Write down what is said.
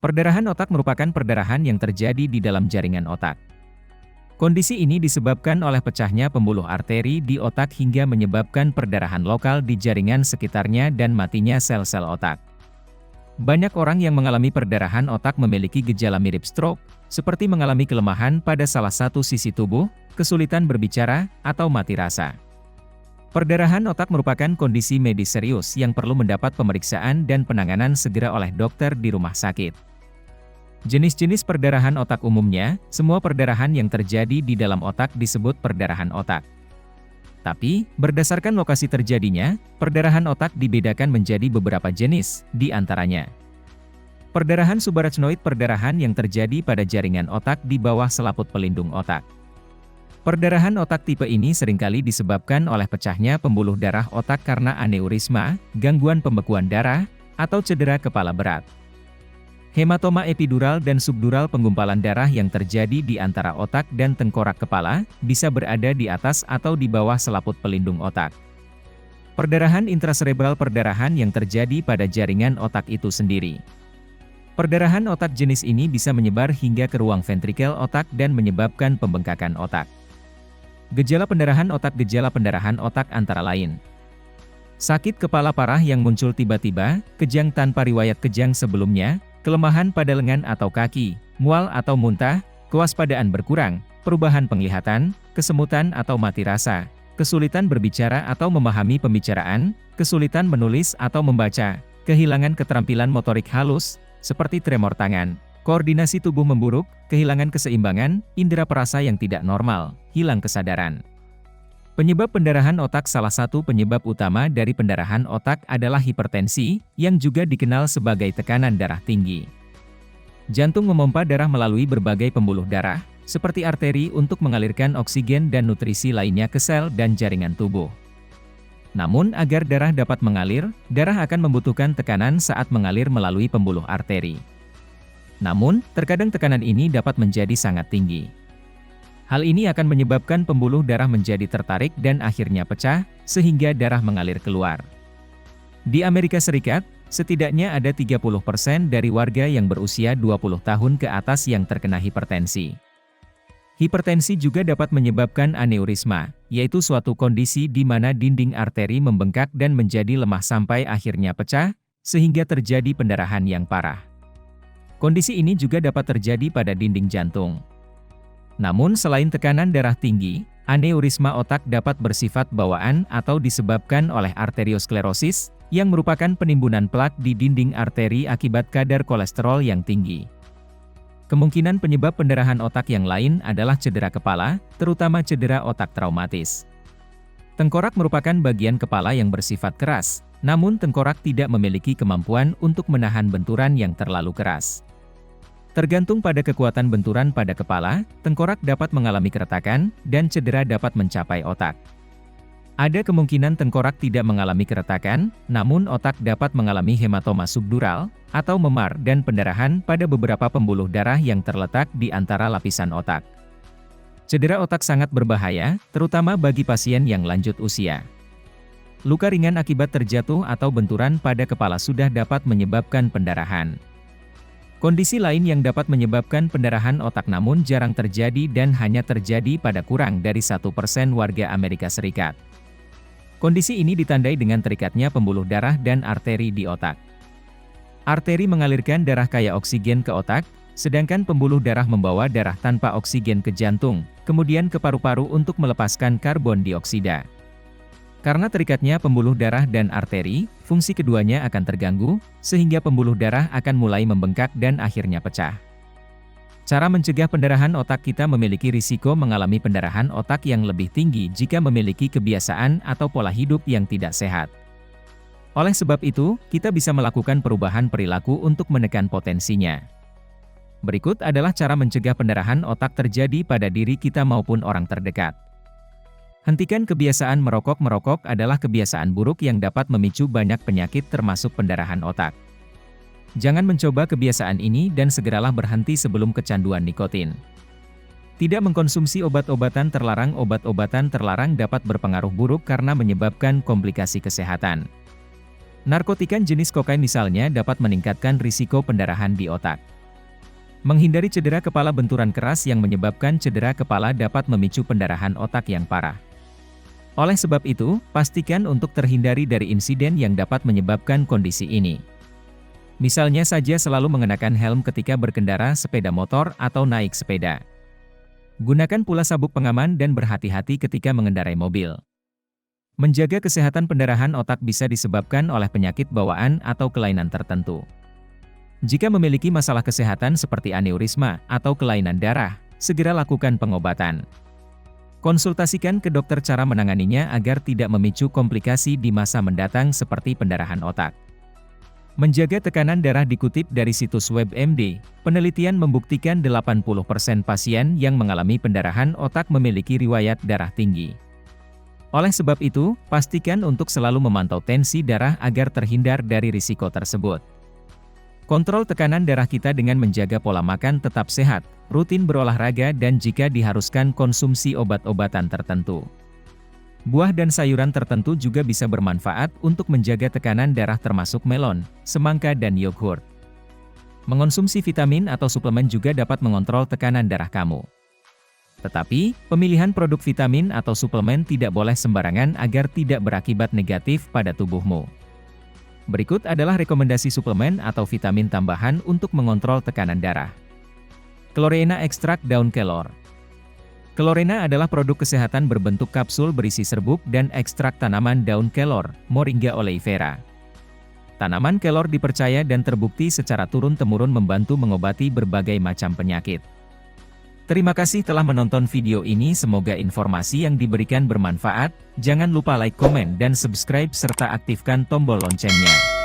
Perdarahan otak merupakan perdarahan yang terjadi di dalam jaringan otak. Kondisi ini disebabkan oleh pecahnya pembuluh arteri di otak hingga menyebabkan perdarahan lokal di jaringan sekitarnya dan matinya sel-sel otak. Banyak orang yang mengalami perdarahan otak memiliki gejala mirip stroke, seperti mengalami kelemahan pada salah satu sisi tubuh, kesulitan berbicara, atau mati rasa. Perdarahan otak merupakan kondisi medis serius yang perlu mendapat pemeriksaan dan penanganan segera oleh dokter di rumah sakit. Jenis-jenis perdarahan otak umumnya, semua perdarahan yang terjadi di dalam otak disebut perdarahan otak. Tapi, berdasarkan lokasi terjadinya, perdarahan otak dibedakan menjadi beberapa jenis, di antaranya. Perdarahan subarachnoid, perdarahan yang terjadi pada jaringan otak di bawah selaput pelindung otak. Perdarahan otak tipe ini seringkali disebabkan oleh pecahnya pembuluh darah otak karena aneurisma, gangguan pembekuan darah, atau cedera kepala berat. Hematoma epidural dan subdural, penggumpalan darah yang terjadi di antara otak dan tengkorak kepala, bisa berada di atas atau di bawah selaput pelindung otak. Perdarahan intraserebral, perdarahan yang terjadi pada jaringan otak itu sendiri. Perdarahan otak jenis ini bisa menyebar hingga ke ruang ventrikel otak dan menyebabkan pembengkakan otak. Gejala pendarahan otak antara lain: sakit kepala parah yang muncul tiba-tiba, kejang tanpa riwayat kejang sebelumnya, kelemahan pada lengan atau kaki, mual atau muntah, kewaspadaan berkurang, perubahan penglihatan, kesemutan atau mati rasa, kesulitan berbicara atau memahami pembicaraan, kesulitan menulis atau membaca, kehilangan keterampilan motorik halus, seperti tremor tangan, koordinasi tubuh memburuk, kehilangan keseimbangan, indera perasa yang tidak normal, hilang kesadaran. Penyebab pendarahan otak. Salah satu penyebab utama dari pendarahan otak adalah hipertensi, yang juga dikenal sebagai tekanan darah tinggi. Jantung memompa darah melalui berbagai pembuluh darah, seperti arteri untuk mengalirkan oksigen dan nutrisi lainnya ke sel dan jaringan tubuh. Namun agar darah dapat mengalir, darah akan membutuhkan tekanan saat mengalir melalui pembuluh arteri. Namun, terkadang tekanan ini dapat menjadi sangat tinggi. Hal ini akan menyebabkan pembuluh darah menjadi tertarik dan akhirnya pecah, sehingga darah mengalir keluar. Di Amerika Serikat, setidaknya ada 30% dari warga yang berusia 20 tahun ke atas yang terkena hipertensi. Hipertensi juga dapat menyebabkan aneurisma, yaitu suatu kondisi di mana dinding arteri membengkak dan menjadi lemah sampai akhirnya pecah, sehingga terjadi pendarahan yang parah. Kondisi ini juga dapat terjadi pada dinding jantung. Namun selain tekanan darah tinggi, aneurisma otak dapat bersifat bawaan atau disebabkan oleh arteriosklerosis, yang merupakan penimbunan plak di dinding arteri akibat kadar kolesterol yang tinggi. Kemungkinan penyebab pendarahan otak yang lain adalah cedera kepala, terutama cedera otak traumatis. Tengkorak merupakan bagian kepala yang bersifat keras, namun tengkorak tidak memiliki kemampuan untuk menahan benturan yang terlalu keras. Tergantung pada kekuatan benturan pada kepala, tengkorak dapat mengalami keretakan, dan cedera dapat mencapai otak. Ada kemungkinan tengkorak tidak mengalami keretakan, namun otak dapat mengalami hematoma subdural, atau memar dan pendarahan pada beberapa pembuluh darah yang terletak di antara lapisan otak. Cedera otak sangat berbahaya, terutama bagi pasien yang lanjut usia. Luka ringan akibat terjatuh atau benturan pada kepala sudah dapat menyebabkan pendarahan. Kondisi lain yang dapat menyebabkan pendarahan otak namun jarang terjadi dan hanya terjadi pada kurang dari 1% warga Amerika Serikat. Kondisi ini ditandai dengan terikatnya pembuluh darah dan arteri di otak. Arteri mengalirkan darah kaya oksigen ke otak, sedangkan pembuluh darah membawa darah tanpa oksigen ke jantung, kemudian ke paru-paru untuk melepaskan karbon dioksida. Karena terikatnya pembuluh darah dan arteri, fungsi keduanya akan terganggu, sehingga pembuluh darah akan mulai membengkak dan akhirnya pecah. Cara mencegah pendarahan otak. Kita memiliki risiko mengalami pendarahan otak yang lebih tinggi jika memiliki kebiasaan atau pola hidup yang tidak sehat. Oleh sebab itu, kita bisa melakukan perubahan perilaku untuk menekan potensinya. Berikut adalah cara mencegah pendarahan otak terjadi pada diri kita maupun orang terdekat. Hentikan kebiasaan merokok. Merokok adalah kebiasaan buruk yang dapat memicu banyak penyakit termasuk pendarahan otak. Jangan mencoba kebiasaan ini dan segeralah berhenti sebelum kecanduan nikotin. Tidak mengkonsumsi obat-obatan terlarang. Obat-obatan terlarang dapat berpengaruh buruk karena menyebabkan komplikasi kesehatan. Narkotika jenis kokain misalnya dapat meningkatkan risiko pendarahan di otak. Menghindari cedera kepala benturan keras yang menyebabkan cedera kepala dapat memicu pendarahan otak yang parah. Oleh sebab itu, pastikan untuk terhindari dari insiden yang dapat menyebabkan kondisi ini. Misalnya saja selalu mengenakan helm ketika berkendara sepeda motor atau naik sepeda. Gunakan pula sabuk pengaman dan berhati-hati ketika mengendarai mobil. Menjaga kesehatan pendarahan otak bisa disebabkan oleh penyakit bawaan atau kelainan tertentu. Jika memiliki masalah kesehatan seperti aneurisma atau kelainan darah, segera lakukan pengobatan. Konsultasikan ke dokter cara menanganinya agar tidak memicu komplikasi di masa mendatang seperti pendarahan otak. Menjaga tekanan darah dikutip dari situs WebMD, penelitian membuktikan 80% pasien yang mengalami pendarahan otak memiliki riwayat darah tinggi. Oleh sebab itu, pastikan untuk selalu memantau tensi darah agar terhindar dari risiko tersebut. Kontrol tekanan darah kita dengan menjaga pola makan tetap sehat, rutin berolahraga dan jika diharuskan konsumsi obat-obatan tertentu. Buah dan sayuran tertentu juga bisa bermanfaat untuk menjaga tekanan darah termasuk melon, semangka dan yogurt. Mengonsumsi vitamin atau suplemen juga dapat mengontrol tekanan darah kamu. Tetapi, pemilihan produk vitamin atau suplemen tidak boleh sembarangan agar tidak berakibat negatif pada tubuhmu. Berikut adalah rekomendasi suplemen atau vitamin tambahan untuk mengontrol tekanan darah. Chlorella ekstrak daun kelor. Chlorella adalah produk kesehatan berbentuk kapsul berisi serbuk dan ekstrak tanaman daun kelor, Moringa oleifera. Tanaman kelor dipercaya dan terbukti secara turun-temurun membantu mengobati berbagai macam penyakit. Terima kasih telah menonton video ini, semoga informasi yang diberikan bermanfaat. Jangan lupa like, komen, dan subscribe serta aktifkan tombol loncengnya.